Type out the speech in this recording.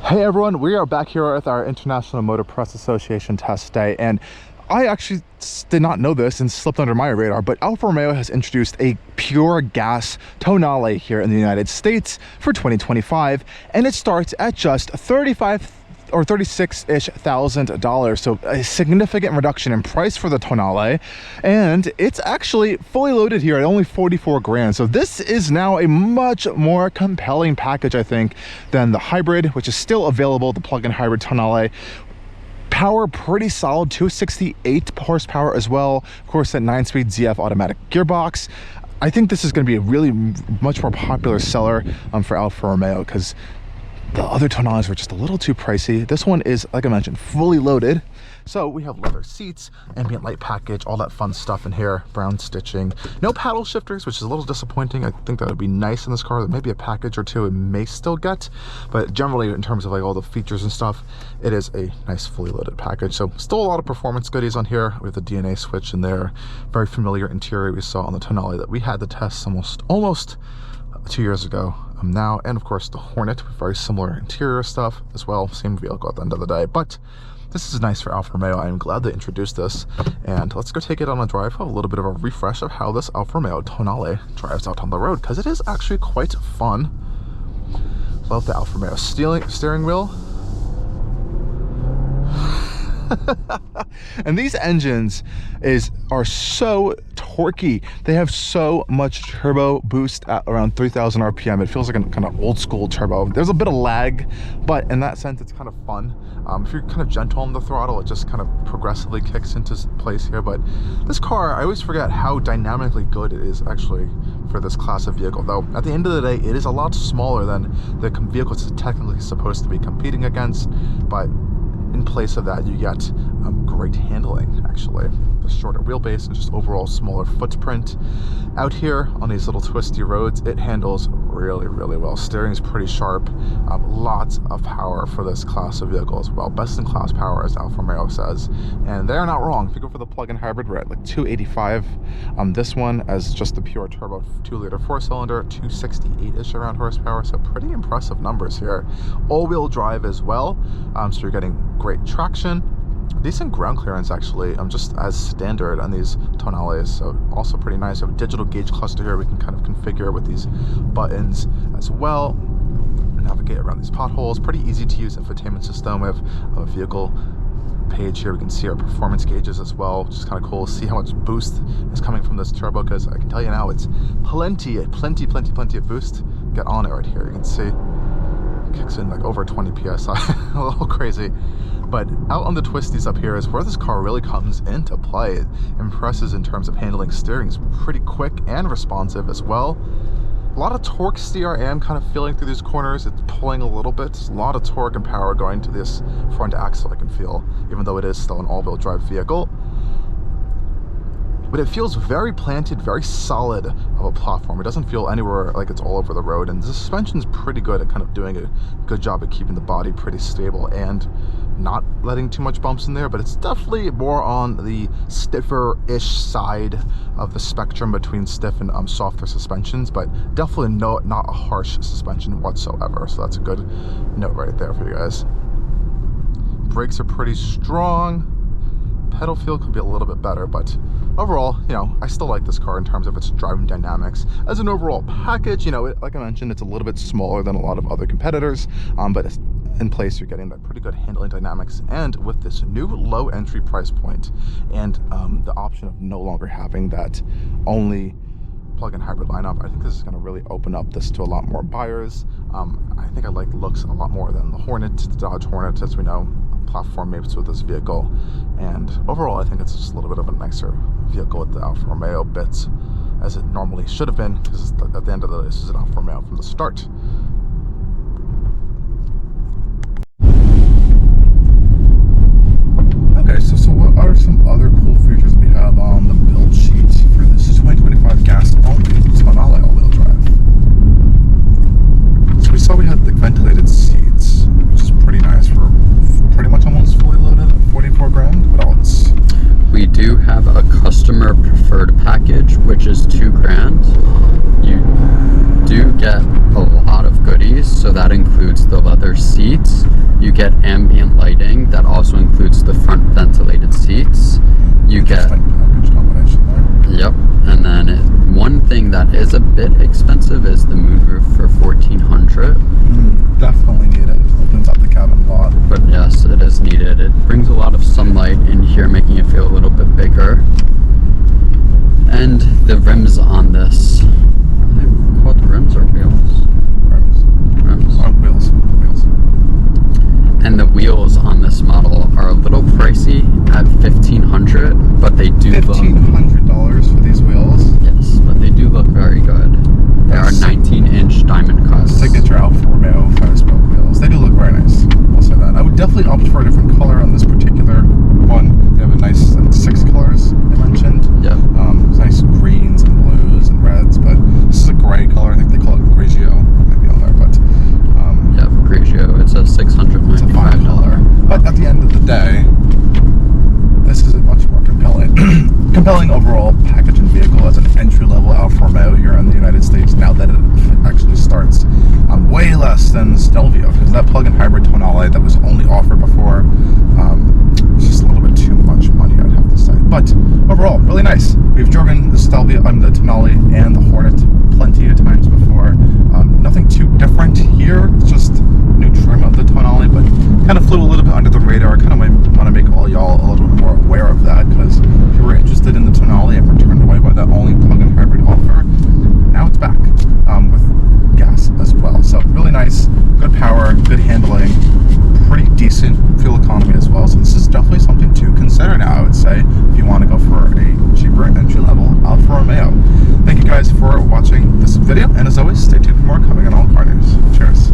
Hey everyone, we are back here with our International Motor Press Association test day, and I actually did not know this and slipped under my radar, but Alfa Romeo has introduced a pure gas Tonale here in the United States for 2025, and it starts at just $35,000 or $36-ish thousand, so a significant reduction in price for the Tonale, and it's actually fully loaded here at only 44 grand. So this is now a much more compelling package, I think, than the hybrid, which is still available, the plug-in hybrid Tonale. Power pretty solid, 268 horsepower as well. Of course, that 9-speed ZF automatic gearbox. I think this is going to be a really much more popular seller for Alfa Romeo, because the other Tonales were just a little too pricey. This one is, like I mentioned, fully loaded. So we have leather seats, ambient light package, all that fun stuff in here, brown stitching. No paddle shifters, which is a little disappointing. I think that would be nice in this car. There may be a package or two it may still get, but generally in terms of like all the features and stuff, it is a nice fully loaded package. So still a lot of performance goodies on here. We have the DNA switch in there, very familiar interior we saw on the Tonale that we had the test almost 2 years ago now, and of course the Hornet with very similar interior stuff as well, same vehicle at the end of the day. But this is nice for Alfa Romeo. I'm glad they introduced this, and let's go take it on a drive, a little bit of a refresh of how this Alfa Romeo Tonale drives out on the road, because it is actually quite fun. Love the Alfa Romeo steering wheel. And these engines are so torquey. They have so much turbo boost at around 3,000 RPM. It feels like a kind of old school turbo. There's a bit of lag, but in that sense, it's kind of fun. If you're kind of gentle on the throttle, it just kind of progressively kicks into place here. But this car, I always forget how dynamically good it is actually for this class of vehicle. Though at the end of the day, it is a lot smaller than the vehicles it's technically supposed to be competing against. But in place of that, you get great handling, actually. The shorter wheelbase and just overall smaller footprint. Out here on these little twisty roads, it handles really, really well. Steering is pretty sharp. Lots of power for this class of vehicle as well. Best in class power, as Alfa Romeo says. And they're not wrong. If you go for the plug-in hybrid, we're at like 285. This one as just the pure turbo 2-liter 4-cylinder, 268-ish around horsepower. So pretty impressive numbers here. All-wheel drive as well. So you're getting great traction. Decent ground clearance actually, just as standard on these Tonales, so also pretty nice. We have a digital gauge cluster here we can kind of configure with these buttons as well. Navigate around these potholes. Pretty easy to use infotainment system. We have a vehicle page here. We can see our performance gauges as well, which is kind of cool. See how much boost is coming from this turbo, because I can tell you now it's plenty of boost. Get on it right here. You can see it kicks in like over 20 psi. A little crazy. But out on the twisties up here is where this car really comes into play. It impresses in terms of handling. Steering is pretty quick and responsive as well. A lot of torque steer I am kind of feeling through these corners. It's pulling a little bit. There's a lot of torque and power going to this front axle I can feel, even though it is still an all-wheel drive vehicle. But it feels very planted, very solid of a platform. It doesn't feel anywhere like it's all over the road, and the suspension's pretty good at kind of doing a good job at keeping the body pretty stable and not letting too much bumps in there. But it's definitely more on the stiffer-ish side of the spectrum between stiff and softer suspensions, but definitely not a harsh suspension whatsoever. So that's a good note right there for you guys. Brakes are pretty strong. Pedal feel could be a little bit better, but overall, you know, I still like this car in terms of its driving dynamics. As an overall package, you know, like I mentioned, it's a little bit smaller than a lot of other competitors, but in place you're getting that pretty good handling dynamics, and with this new low entry price point and the option of no longer having that only plug-in hybrid lineup, I think this is going to really open up this to a lot more buyers. I think I like the looks a lot more than the Hornet, the Dodge Hornet, as we know, platform mates with this vehicle. And overall, I think it's just a little bit of a nicer vehicle with the Alfa Romeo bits, as it normally should have been, because at the end of the day, this is an Alfa Romeo from the start. Okay, so what are some other cool features we have on the build sheet for this 2025 gas-only Tonale all-wheel drive? So we saw we had the ventilated seats, which is pretty nice for pretty much almost fully loaded at 44 grand. What else? We do have a customer preferred package, which is 2 grand. You do get a lot of is a bit expensive is the moonroof for $1,400. Definitely needed. Opens up the cabin a lot. But yes, it is needed. It brings a lot of sunlight in here, making it feel a little bit bigger. And the rims on this, I call it the rims or wheels? Rims. Oh, wheels. And the wheels on this model are a little pricey at $1,500, but they do look $1,500 for these wheels. Yes, but they do look very good. They are 19-inch diamond cut. Signature Alfa Romeo 5-spoke wheels. They do look very nice. I'll say that. I would definitely opt for a different color on this particular one. They have a nice 6 colors I mentioned. Yep. Nice greens and blues and reds, but this is a gray color. I think they call it Grigio. Maybe on there, but yep, Grigio. It's a $695. it's a $5. But at the end of the day, this is a much more compelling overall packaging vehicle as an entry-level Alfa Romeo here in the United States. Now that it actually starts way less than Stelvio, because that plug-in hybrid Tonale that was only offered before was just a little bit too much money, I'd have to say. But overall, really nice. We've driven the Stelvio, the Tonale and the Hornet plenty of times before. Nothing too different here. It's just new trim of the Tonale, but kind of flew a little bit under the radar. I kind of want to make all y'all a little bit more aware of that, because if you were interested in the Tonale and were turned away by that only plug-in hybrid offer, now it's back with gas as well. So really nice, good power, good handling, pretty decent fuel economy as well. So this is definitely something to consider now, I would say, if you want to go for a cheaper entry-level Alfa Romeo. Thank you guys for watching this video, and as always, stay tuned for more coming on Allcarnews. Cheers.